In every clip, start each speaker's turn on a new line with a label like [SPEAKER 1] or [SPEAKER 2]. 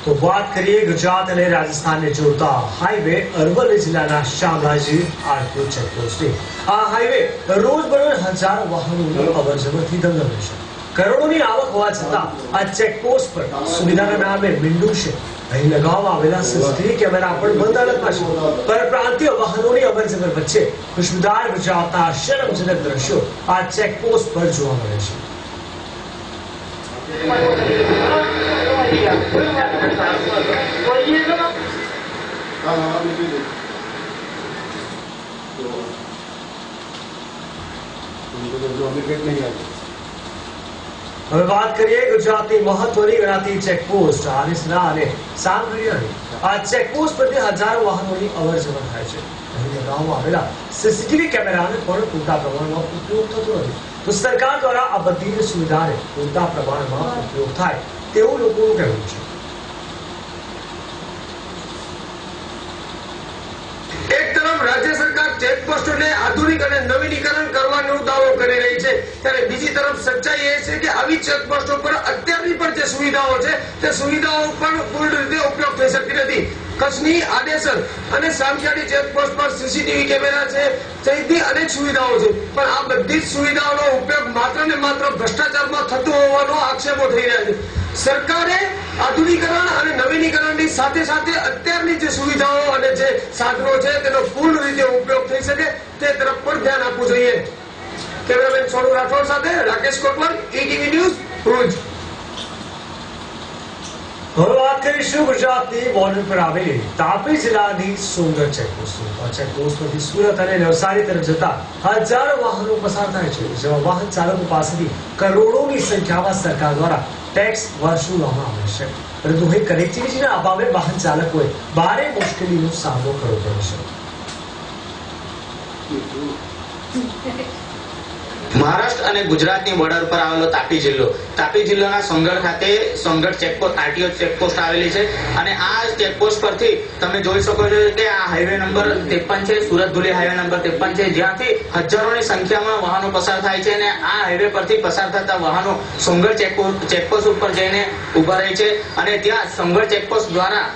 [SPEAKER 1] તો વાત કરીએ ગુજરાત અને રાજસ્થાનને જોડતા હાઈવે અરવલ્લી જિલ્લાના શામળાજી આરપુર ચેકપોસ્ટની। આ હાઈવે રોજબરોજ હજારો વાહનોની અવરજવરથી ધમધમે છે। કરોડોની આવક હોવા છતાં આ ચેકપોસ્ટ પર સુવિધાના નામે મીંડું છે। અહીં લગાવવામાં આવેલા સીસીટીવી કેમેરા પણ બંધ હાલતમાં છે। પરપ્રાંતીય વાહનોની અવરજવર વચ્ચે ખુશબુદાર ગુજરાતના શરમજનક દ્રશ્યો આ ચેકપોસ્ટ પર જોવા મળે છે। હવે વાત કરીએ ગુજરાતની મહત્વની ગણાતી ચેકપોસ્ટ આરીસના અને સામગ્રીયાની। આ ચેકપોસ્ટ પરથી હજારો વાહનોની અવરજવર થાય છે। અહીં લગાવવામાં આવેલા સીસીટીવી કેમેરાને પણ પૂરતા પ્રમાણમાં ઉપયોગ થતો નથી। તો સરકાર દ્વારા આ બધી સુવિધાને પૂરતા પ્રમાણમાં ઉપયોગ થાય તેવું લોકોનું કહેવું છે।
[SPEAKER 2] એક તરફ રાજ્ય સરકાર ચેકપોસ્ટોને આધુનિક અને નવીનીકરણ કરવાનો દાવો કરી રહી છે, ત્યારે બીજી તરફ સચ્ચાઈ એ છે કે આવી ચેકપોસ્ટો પર અત્યારની પણ જે સુવિધાઓ છે તે સુવિધાઓ પણ પૂર્ણ રીતે ઉપયોગ થઈ શકતી નથી। કચ્છની આડેસર અને સામખિયાળી ચેકપોસ્ટ પર સીસીટીવી કેમેરા છે સહિતની અનેક સુવિધાઓ છે, પણ આ બધી જ સુવિધાઓનો ઉપયોગ માત્ર ને માત્ર ભ્રષ્ટાચારમાં થતો હોવાનો આક્ષેપો થઈ રહ્યા છે। સરકારે આધુનિકરણ અને નવીનીકરણની સાથે સાથે અત્યારની જે સુવિધાઓ અને જે સાધનો છે તેનો પૂર્ણ રીતે ઉપયોગ થઈ શકે તે તરફ પણ ધ્યાન આપવું જોઈએ। કેમેરામેન સોનુ રાઠોડ સાથે રાકેશ કોટવાલ, ઈટીવી ન્યૂઝ, ભુજ।
[SPEAKER 1] હવે વાત કરીશું ગુજરાતની બોર્ડર પર આવેલી તાપી જિલ્લાની સોનગઢ ચેકપોસ્ટની। આ ચેકપોસ્ટ પરથી સુરત અને નવસારી તરફ જતા હજારો વાહનો પસાર થાય છે, જેમાં વાહન ચાલકો પાસેથી કરોડોની સંખ્યામાં સરકાર દ્વારા ટેક્સ વસૂલવામાં આવે છે, પરંતુ અહીં કનેક્ટિવિટીના અભાવે વાહન ચાલકોએ ભારે મુશ્કેલીનો સામનો કરવો પડે છે।
[SPEAKER 3] મહારાષ્ટ્ર અને ગુજરાતની બોર્ડર પર આવેલો તાપી જિલ્લાના સોનગઢ ખાતે સોનગઢ ચેકપોસ્ટ આરટીઓ ચેકપોસ્ટ આવેલી છે અને આ ચેકપોસ્ટ પરથી તમે જોઈ શકો છો કે આ હાઈવે નંબર 53 છે, સુરત ધુલી હાઈવે નંબર 53 છે, જ્યાંથી હજારોની સંખ્યામાં વાહનો પસાર થાય છે અને આ હાઈવે પરથી પસાર થતા વાહનો સોનગઢ ચેકપોસ્ટ ઉપર જઈને ઉભા રહે છે અને ત્યાં સોનગઢ ચેકપોસ્ટ દ્વારા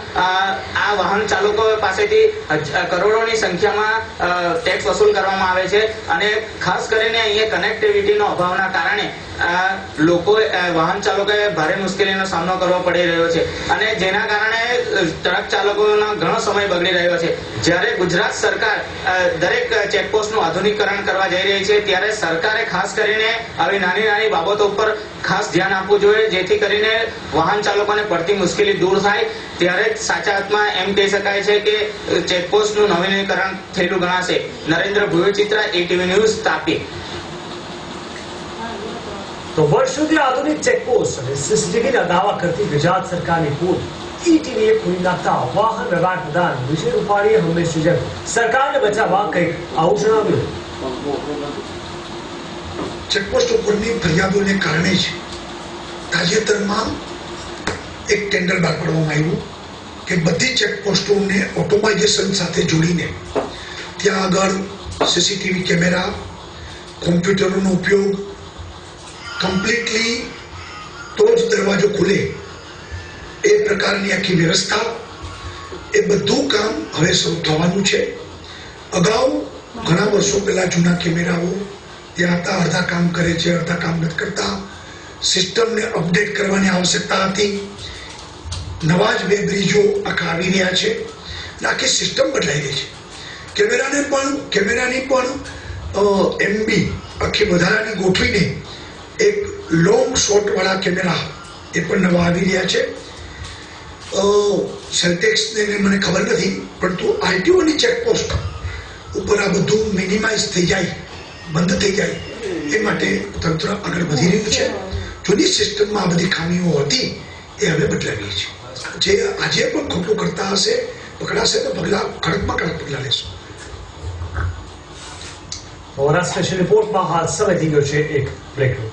[SPEAKER 3] આ વાહન ચાલકો પાસેથી કરોડોની સંખ્યામાં ટેક્સ વસૂલ કરવામાં આવે છે અને ખાસ કરીને અહીંયા કનેક્ટિવિટીનો અભાવના કારણે લોકો વાહન ચાલકોએ ભારે મુશ્કેલીનો સામનો કરવો પડી રહ્યો છે અને જેના કારણે ટ્રક ચાલકોનો ઘણો સમય બગડી રહ્યો છે। જ્યારે ગુજરાત સરકાર દરેક ચેકપોસ્ટનું આધુનિકીકરણ કરવા જઈ રહી છે, ત્યારે સરકારે ખાસ કરીને આવી નાની નાની બાબતો ઉપર ખાસ ધ્યાન આપવું જોઈએ, જેથી કરીને વાહન ચાલકોને પડતી મુશ્કેલી દૂર થાય। ત્યારે સાચા અર્થમાં એમ કહી શકાય છે કે ચેકપોસ્ટનું નવીનીકરણ થયેલું ગણાશે। નરેન્દ્ર ભુવેચિત્રા, ઈટીવી ન્યૂઝ, તાપી।
[SPEAKER 1] તો વર્ષોથી આધુનિક ચેકપોસ્ટ અને સીસીટીવીના દાવા કરતી ગુજરાત સરકારની પોલ ઈટીવીએ ખોલી નાખતા વાહન વ્યવહાર પ્રધાન વિજય રૂપાણીએ હંમેશની જેમ સરકારને બચાવવા કંઈક આવું જણાવ્યું।
[SPEAKER 4] ચેકપોસ્ટ ઉપરની ફરિયાદોને કારણે જ તાજેતરમાં એક ટેન્ડર બહાર પાડવામાં આવ્યું કે બધી ચેકપોસ્ટોને ઓટોમાઇઝેશન સાથે જોડીને ત્યાં આગળ સીસીટીવી કેમેરા, કોમ્પ્યુટરોનો ઉપયોગ કમ્પ્લીટલી તો જ દરવાજો ખુલે એ પ્રકારની આખી વ્યવસ્થા, એ બધું કામ હવે શરૂ થવાનું છે। અગાઉ ઘણા વર્ષો પહેલા જૂના કેમેરાઓ ત્યાં હતા, અડધા કામ કરે છે, અડધા કામ નથી કરતા। સિસ્ટમને અપડેટ કરવાની આવશ્યકતા હતી। નવા જ બે બ્રિજો આખા આવી રહ્યા છે, આખી સિસ્ટમ બદલાઈ રહી છે। કેમેરાની પણ એમબી આખી વધારાની ગોઠવીને એક લોંગ શોટ વાળા કેમેરા એ પણ નવા આવી રહ્યા છે। સેલ્ટેક્સને મને ખબર નથી, પરંતુ આરટીઓની ચેકપોસ્ટ ઉપર આ બધું મિનિમાઇઝ થઈ જાય, બંધ થઈ જાય એ માટે તંત્ર આગળ વધી રહ્યું છે। જૂની સિસ્ટમમાં આ બધી ખામીઓ હતી એ હવે બદલાવી છે। જે આજે પણ ખોટું કરતા હશે પકડાશે તો કડકમાં કડક પગલાં લેશું।
[SPEAKER 1] સૌરાષ્ટ્ર સ્પેશિયલ રિપોર્ટમાં હાલ સમય થઈ ગયો છે એક બ્રેકનો।